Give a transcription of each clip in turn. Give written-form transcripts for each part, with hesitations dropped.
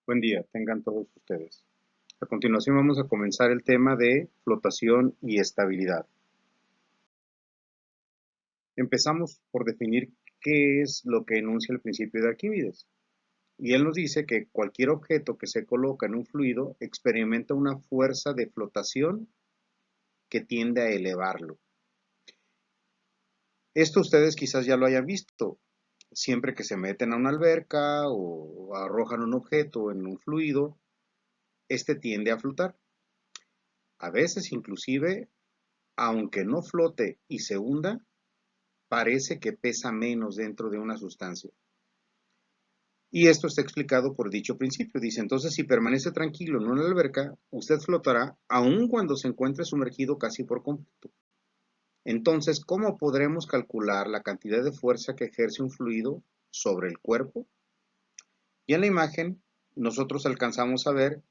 Buen día, tengan todos ustedes. A continuación vamos a comenzar el tema de flotación y estabilidad. Empezamos por definir qué es lo que enuncia el principio de Arquímedes. Y él nos dice que cualquier objeto que se coloca en un fluido experimenta una fuerza de flotación que tiende a elevarlo. Esto ustedes quizás ya lo hayan visto. Siempre que se meten a una alberca o arrojan un objeto en un fluido, este tiende a flotar. A veces inclusive, aunque no flote y se hunda, parece que pesa menos dentro de una sustancia. Y esto está explicado por dicho principio. Dice, entonces si permanece tranquilo en una alberca, usted flotará aun cuando se encuentre sumergido casi por completo. Entonces, ¿cómo podremos calcular la cantidad de fuerza que ejerce un fluido sobre el cuerpo? Y en la imagen, nosotros alcanzamos a ver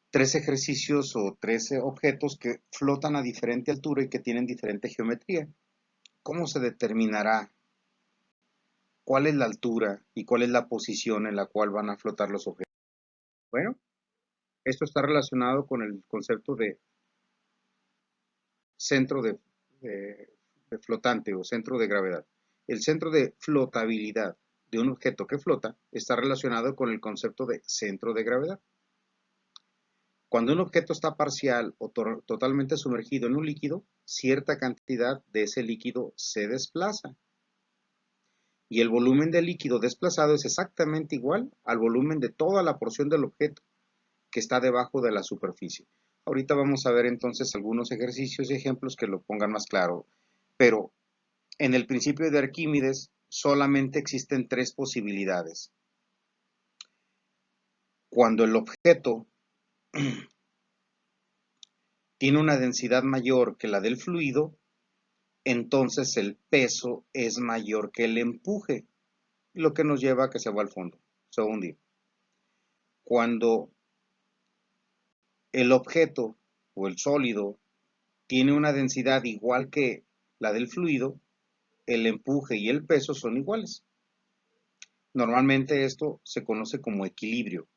tres ejercicios o 13 objetos que flotan a diferente altura y que tienen diferente geometría. ¿Cómo se determinará cuál es la altura y cuál es la posición en la cual van a flotar los objetos? Bueno, esto está relacionado con el concepto de centro de flotante o centro de gravedad. El centro de flotabilidad de un objeto que flota está relacionado con el concepto de centro de gravedad. Cuando un objeto está parcial o totalmente sumergido en un líquido, cierta cantidad de ese líquido se desplaza. Y el volumen del líquido desplazado es exactamente igual al volumen de toda la porción del objeto que está debajo de la superficie. Ahorita vamos a ver entonces algunos ejercicios y ejemplos que lo pongan más claro, pero en el principio de Arquímedes solamente existen tres posibilidades. Cuando el objeto tiene una densidad mayor que la del fluido, entonces el peso es mayor que el empuje, lo que nos lleva a que se va al fondo, se va a hundir. Cuando el objeto o el sólido tiene una densidad igual que la del fluido, el empuje y el peso son iguales. Normalmente esto se conoce como equilibrio.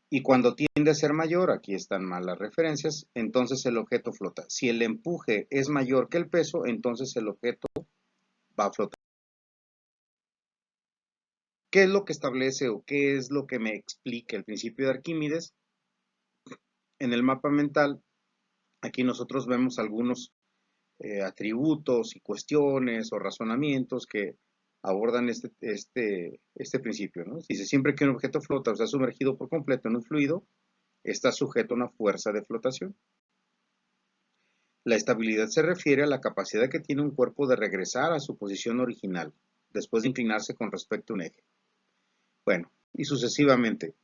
Y cuando tiende a ser mayor, aquí están mal las referencias, entonces el objeto flota. Si el empuje es mayor que el peso, entonces el objeto va a flotar. ¿Qué es lo que establece o qué es lo que me explica el principio de Arquímedes? En el mapa mental, aquí nosotros vemos algunos atributos y cuestiones o razonamientos que abordan este principio, ¿no? Dice, siempre que un objeto flota o está sumergido por completo en un fluido, está sujeto a una fuerza de flotación. La estabilidad se refiere a la capacidad que tiene un cuerpo de regresar a su posición original, después de inclinarse con respecto a un eje. Bueno, y sucesivamente,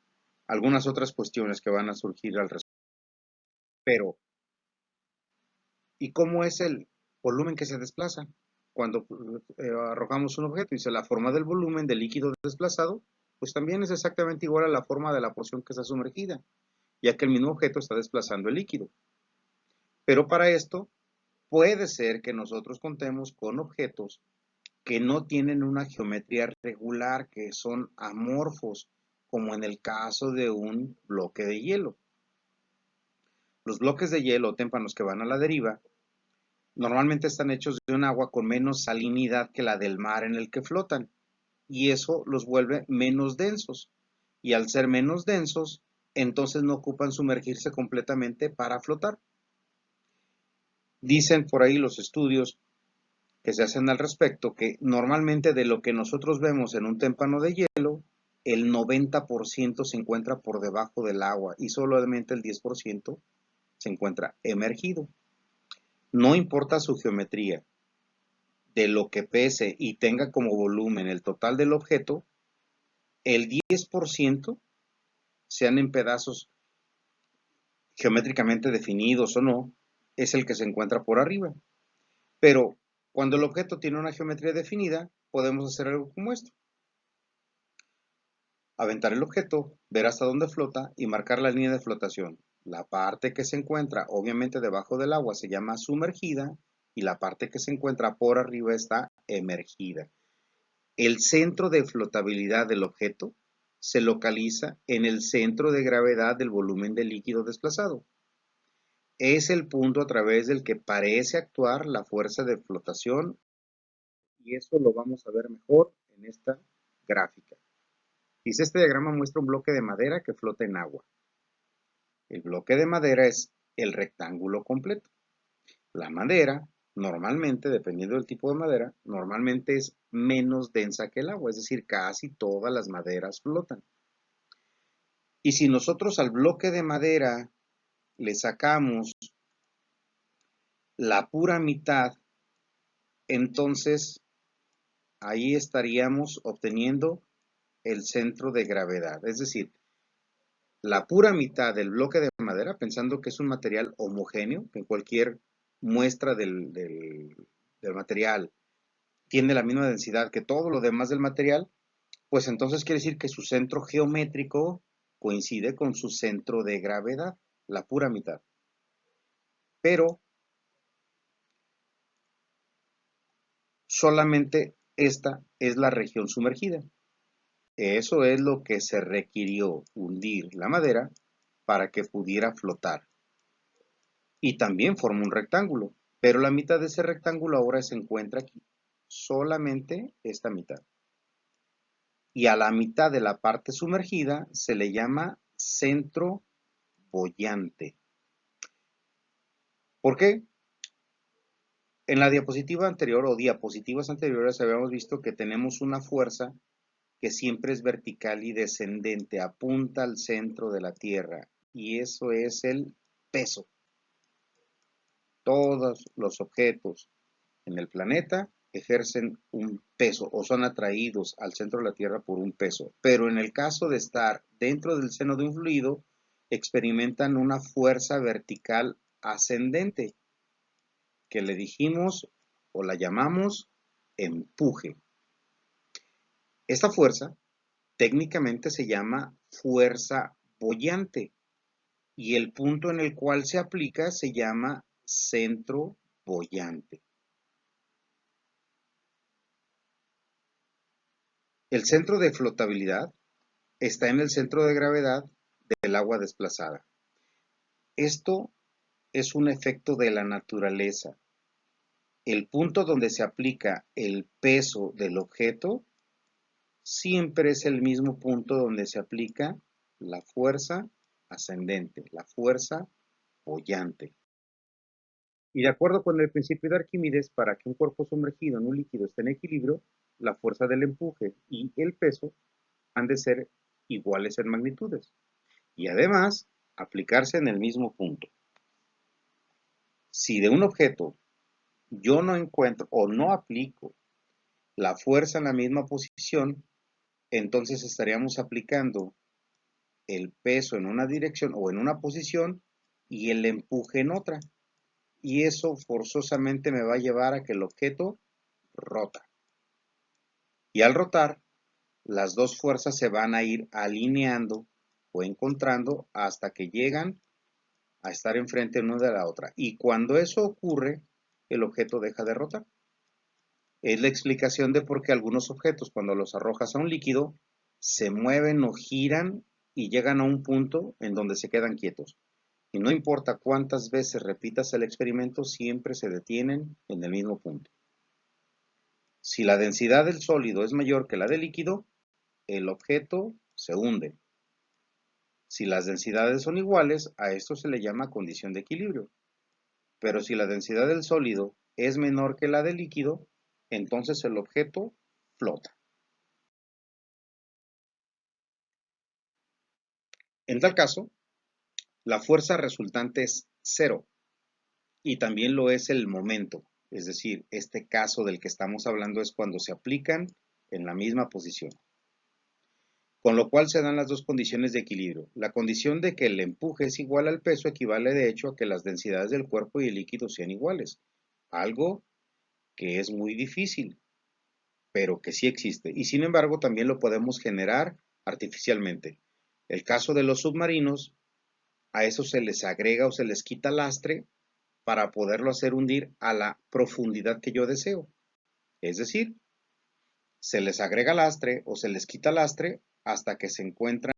algunas otras cuestiones que van a surgir al respecto. Pero, ¿y cómo es el volumen que se desplaza? Cuando arrojamos un objeto, dice la forma del volumen del líquido desplazado, pues también es exactamente igual a la forma de la porción que está sumergida, ya que el mismo objeto está desplazando el líquido. Pero para esto, puede ser que nosotros contemos con objetos que no tienen una geometría regular, que son amorfos, como en el caso de un bloque de hielo. Los bloques de hielo o témpanos que van a la deriva normalmente están hechos de un agua con menos salinidad que la del mar en el que flotan, y eso los vuelve menos densos. Y al ser menos densos, entonces no ocupan sumergirse completamente para flotar. Dicen por ahí los estudios que se hacen al respecto que normalmente de lo que nosotros vemos en un témpano de hielo, el 90% se encuentra por debajo del agua y solamente el 10% se encuentra emergido. No importa su geometría, de lo que pese y tenga como volumen el total del objeto, el 10%, sean en pedazos geométricamente definidos o no, es el que se encuentra por arriba. Pero cuando el objeto tiene una geometría definida, podemos hacer algo como esto. Aventar el objeto, ver hasta dónde flota y marcar la línea de flotación. La parte que se encuentra obviamente debajo del agua se llama sumergida y la parte que se encuentra por arriba está emergida. El centro de flotabilidad del objeto se localiza en el centro de gravedad del volumen de líquido desplazado. Es el punto a través del que parece actuar la fuerza de flotación, y eso lo vamos a ver mejor en esta gráfica. Dice, este diagrama muestra un bloque de madera que flota en agua. El bloque de madera es el rectángulo completo. La madera, normalmente, dependiendo del tipo de madera, normalmente es menos densa que el agua, es decir, casi todas las maderas flotan. Y si nosotros al bloque de madera le sacamos la pura mitad, entonces ahí estaríamos obteniendo el centro de gravedad. Es decir, la pura mitad del bloque de madera, pensando que es un material homogéneo, que en cualquier muestra del material tiene la misma densidad que todo lo demás del material, pues entonces quiere decir que su centro geométrico coincide con su centro de gravedad, la pura mitad. Pero solamente esta es la región sumergida. Eso es lo que se requirió hundir la madera para que pudiera flotar. Y también forma un rectángulo, pero la mitad de ese rectángulo ahora se encuentra aquí. Solamente esta mitad. Y a la mitad de la parte sumergida se le llama centro boyante. ¿Por qué? En la diapositiva anterior o diapositivas anteriores habíamos visto que tenemos una fuerza que siempre es vertical y descendente, apunta al centro de la Tierra, y eso es el peso. Todos los objetos en el planeta ejercen un peso o son atraídos al centro de la Tierra por un peso, pero en el caso de estar dentro del seno de un fluido, experimentan una fuerza vertical ascendente, que le dijimos o la llamamos empuje. Esta fuerza técnicamente se llama fuerza boyante y el punto en el cual se aplica se llama centro boyante. El centro de flotabilidad está en el centro de gravedad del agua desplazada. Esto es un efecto de la naturaleza. El punto donde se aplica el peso del objeto siempre es el mismo punto donde se aplica la fuerza ascendente, la fuerza boyante. Y de acuerdo con el principio de Arquímedes, para que un cuerpo sumergido en un líquido esté en equilibrio, la fuerza del empuje y el peso han de ser iguales en magnitudes y además aplicarse en el mismo punto. Si de un objeto yo no encuentro o no aplico la fuerza en la misma posición, entonces estaríamos aplicando el peso en una dirección o en una posición y el empuje en otra. Y eso forzosamente me va a llevar a que el objeto rota. Y al rotar, las dos fuerzas se van a ir alineando o encontrando hasta que llegan a estar enfrente una de la otra. Y cuando eso ocurre, el objeto deja de rotar. Es la explicación de por qué algunos objetos, cuando los arrojas a un líquido, se mueven o giran y llegan a un punto en donde se quedan quietos. Y no importa cuántas veces repitas el experimento, siempre se detienen en el mismo punto. Si la densidad del sólido es mayor que la del líquido, el objeto se hunde. Si las densidades son iguales, a esto se le llama condición de equilibrio. Pero si la densidad del sólido es menor que la del líquido, entonces el objeto flota. En tal caso, la fuerza resultante es cero y también lo es el momento. Es decir, este caso del que estamos hablando es cuando se aplican en la misma posición. Con lo cual se dan las dos condiciones de equilibrio. La condición de que el empuje es igual al peso equivale de hecho a que las densidades del cuerpo y el líquido sean iguales. Algo que es muy difícil, pero que sí existe. Y sin embargo también lo podemos generar artificialmente. El caso de los submarinos, a eso se les agrega o se les quita lastre para poderlo hacer hundir a la profundidad que yo deseo. Es decir, se les agrega lastre o se les quita lastre hasta que se encuentran